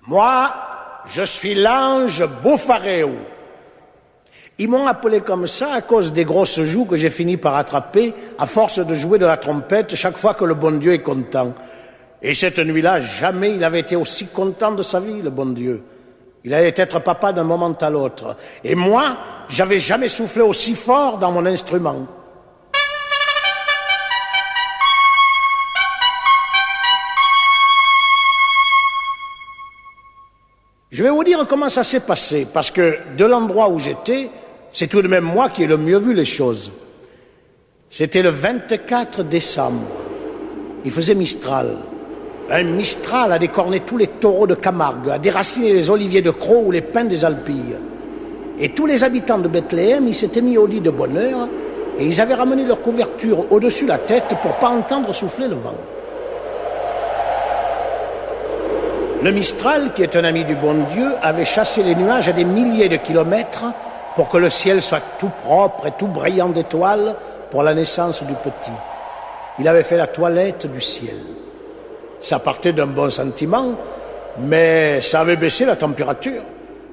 Moi, je suis l'ange Bofaréo. Ils m'ont appelé comme ça à cause des grosses joues que j'ai fini par attraper à force de jouer de la trompette chaque fois que le bon Dieu est content. Et cette nuit-là, jamais il avait été aussi content de sa vie, le bon Dieu. Il allait être papa d'un moment à l'autre. Et moi, j'avais jamais soufflé aussi fort dans mon instrument. Je vais vous dire comment ça s'est passé, parce que de l'endroit où j'étais, c'est tout de même moi qui ai le mieux vu les choses. C'était le 24 décembre. Il faisait Mistral. Un Mistral a décorné tous les taureaux de Camargue, a déraciné les oliviers de Crau ou les pins des Alpilles. Et tous les habitants de Bethléem, ils s'étaient mis au lit de bonne heure et ils avaient ramené leur couverture au-dessus de la tête pour pas entendre souffler le vent. Le Mistral, qui est un ami du bon Dieu, avait chassé les nuages à des milliers de kilomètres pour que le ciel soit tout propre et tout brillant d'étoiles pour la naissance du petit. Il avait fait la toilette du ciel. Ça partait d'un bon sentiment, mais ça avait baissé la température.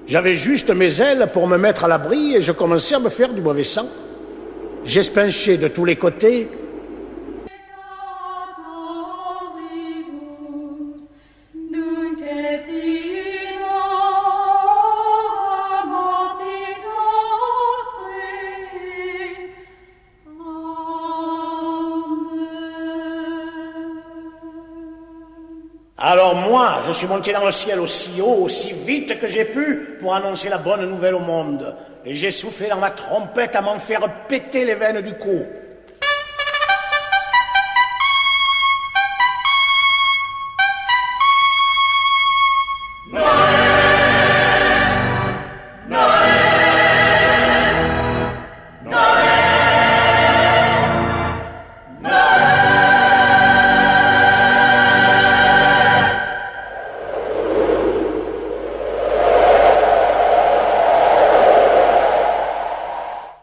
J'avais juste mes ailes pour me mettre à l'abri et je commençais à me faire du mauvais sang. J'espinchais de tous les côtés. Alors moi, je suis monté dans le ciel aussi haut, aussi vite que j'ai pu pour annoncer la bonne nouvelle au monde. Et j'ai soufflé dans ma trompette à m'en faire péter les veines du cou.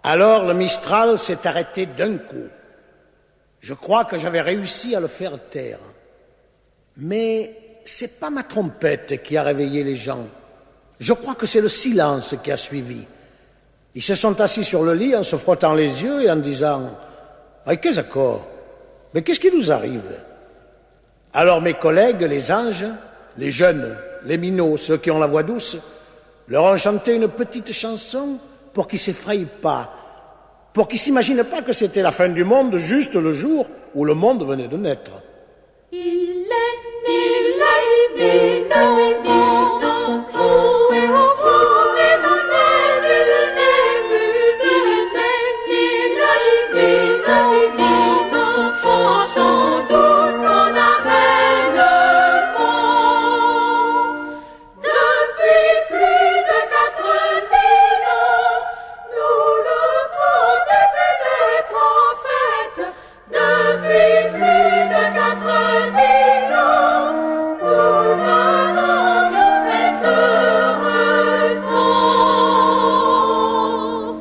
Alors le Mistral s'est arrêté d'un coup. Je crois que j'avais réussi à le faire taire. Mais c'est pas ma trompette qui a réveillé les gens. Je crois que c'est le silence qui a suivi. Ils se sont assis sur le lit en se frottant les yeux et en disant « Ah, qu'est-ce encore? Mais qu'est-ce qui nous arrive ?» Alors mes collègues, les anges, les jeunes, les minots, ceux qui ont la voix douce, leur ont chanté une petite chanson pour qu'ils ne s'effrayent pas, pour qu'ils ne s'imaginent pas que c'était la fin du monde juste le jour où le monde venait de naître. Il est divin, jouez au jour, les honnêtes, les il est divin, changeant tout son avènement. Depuis plus de 4000 ans, nous le promettaient les prophètes. Depuis plus de 4000 ans, nous attendions cet heureux temps.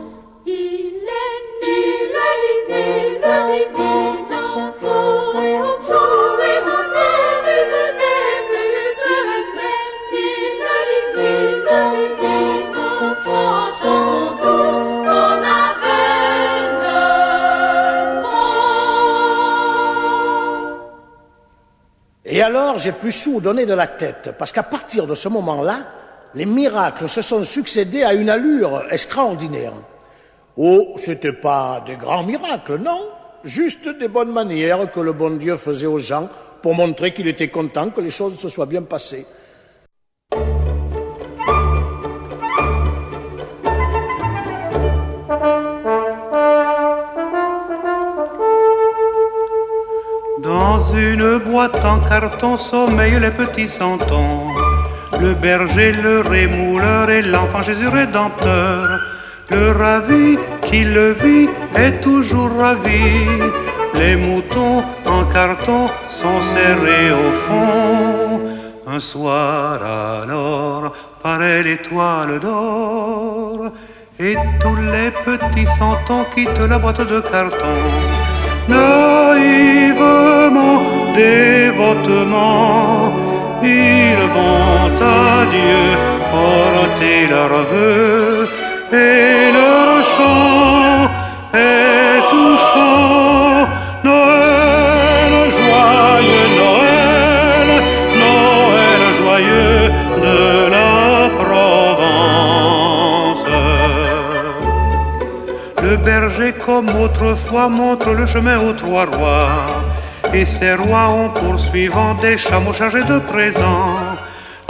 Il est né, le divin enfant, jouez en plus il le divin enfant, chantons tous son avènement. Et alors j'ai plus sourd donner de la tête, parce qu'à partir de ce moment-là, les miracles se sont succédés à une allure extraordinaire. Oh, c'était pas des grands miracles, non, juste des bonnes manières que le bon Dieu faisait aux gens pour montrer qu'il était content que les choses se soient bien passées. Dans une boîte en carton sommeillent les petits santons, le berger, le rémouleur et l'enfant Jésus rédempteur. Le ravi qui le vit est toujours ravi. Les moutons en carton sont serrés au fond. Un soir alors paraît l'étoile d'or et tous les petits santons quittent la boîte de carton. Naïvement, dévotement, ils vont à Dieu porter leurs vœux et leur chant est touchant. Noël, joyeux Noël, Noël joyeux de la Provence. Le berger comme autrefois montre le chemin aux trois rois, et ces rois ont poursuivant des chameaux chargés de présents.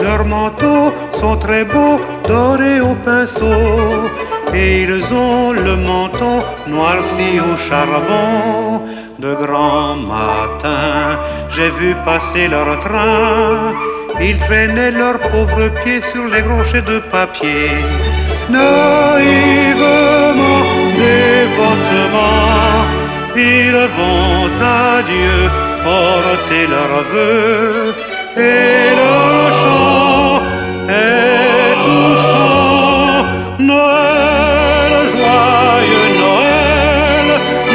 Leurs manteaux sont très beaux, dorés au pinceau, et ils ont le menton noirci au charbon. De grand matin, j'ai vu passer leur train, ils traînaient leurs pauvres pieds sur les rochers de papier. Naïvement, dévotement, ils vont à Dieu porter leurs vœux et leur chant est touchant. Noël, joyeux Noël,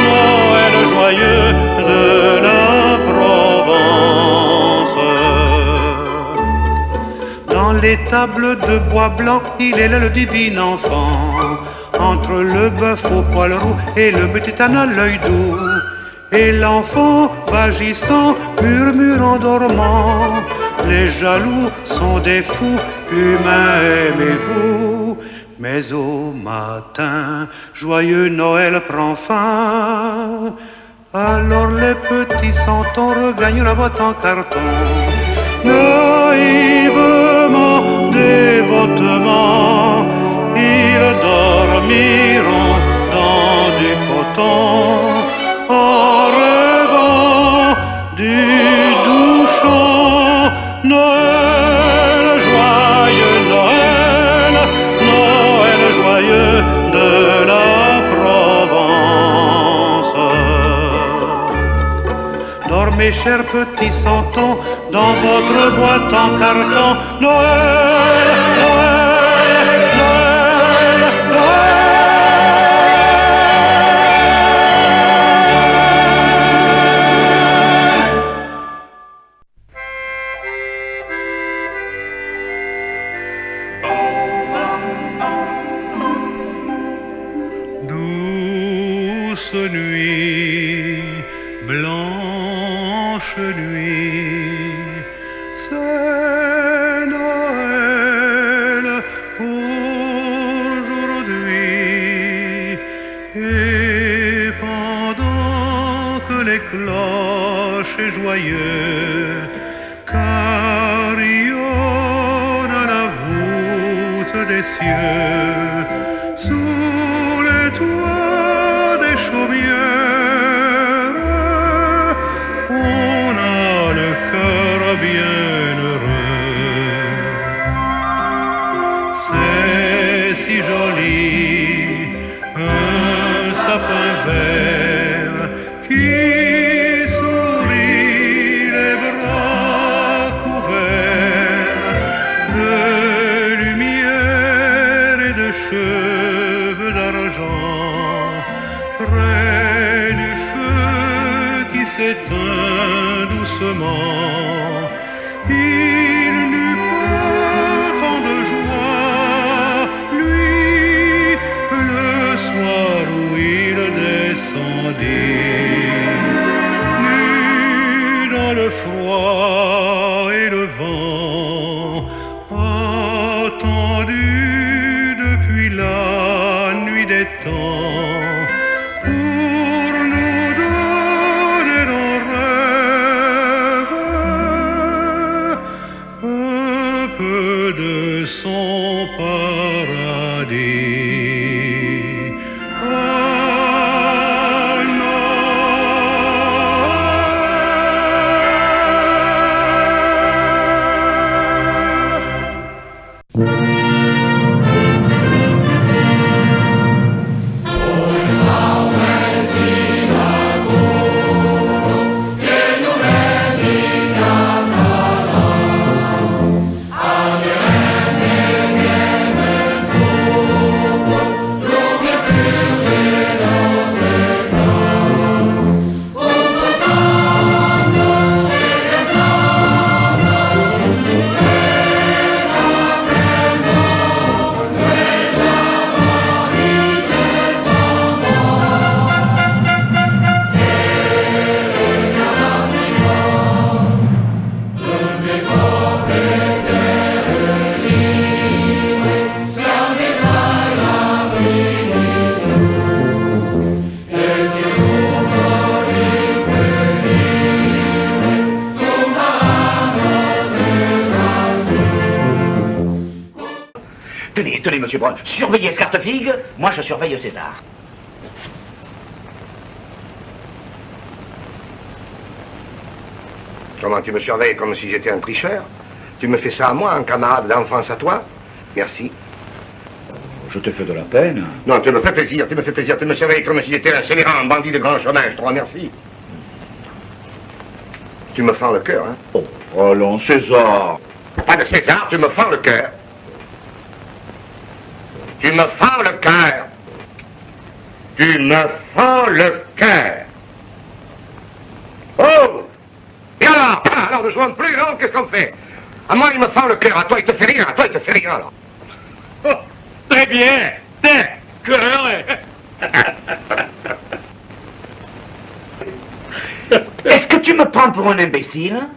Noël joyeux de la Provence. Dans l'étable de bois blanc, il est là le divin enfant, entre le bœuf au poil roux et le petit âne à l'œil doux. Et l'enfant, vagissant, murmure en dormant, les jaloux sont des fous, humains aimez-vous. Mais au matin, joyeux Noël prend fin. Alors les petits santons regagnent la boîte en carton. Naïvement, dévotement, ils dormiront dans du coton, en rêvant du doux chant. Noël, joyeux Noël, Noël joyeux de la Provence. Dormez, chers petits santons, dans votre boîte en carton. Noël, Noël, Noël, Noël. Douce nuit, blanche nuit, c'est Noël aujourd'hui. Et pendant que les cloches joyeux carillonnent à la voûte des cieux, sous les toits des chaumières, on a le cœur bien heureux. C'est si joli, un sapin vert qui sourit, les bras couverts de lumière et de cheveux d'argent, près du feu qui s'éteint doucement. Il n'eut pas tant de joie, lui, le soir où il descendit, nu dans le froid et le vent, attendu depuis la nuit des temps, pour nous donner nos rêves, un peu de son paradis. Ah, Tenez, monsieur Braun, surveillez Scartefigue, moi je surveille César. Comment tu me surveilles comme si j'étais un tricheur? Tu me fais ça à moi, un camarade d'enfance à toi? Merci. Je te fais de la peine. Non, tu me fais plaisir, tu me surveilles comme si j'étais un scélérat, un bandit de grand chemin, je te remercie. Tu me fends le cœur, hein? Oh, allons, César. Pas de César, tu me fends le cœur. Tu me fends le cœur. Tu me fends le cœur. Oh! Et alors, ne jouons plus, non? Qu'est-ce qu'on fait? À moi, il me fend le cœur, à toi, il te fait rire, alors. Oh, très bien, d'accord. Est-ce que tu me prends pour un imbécile?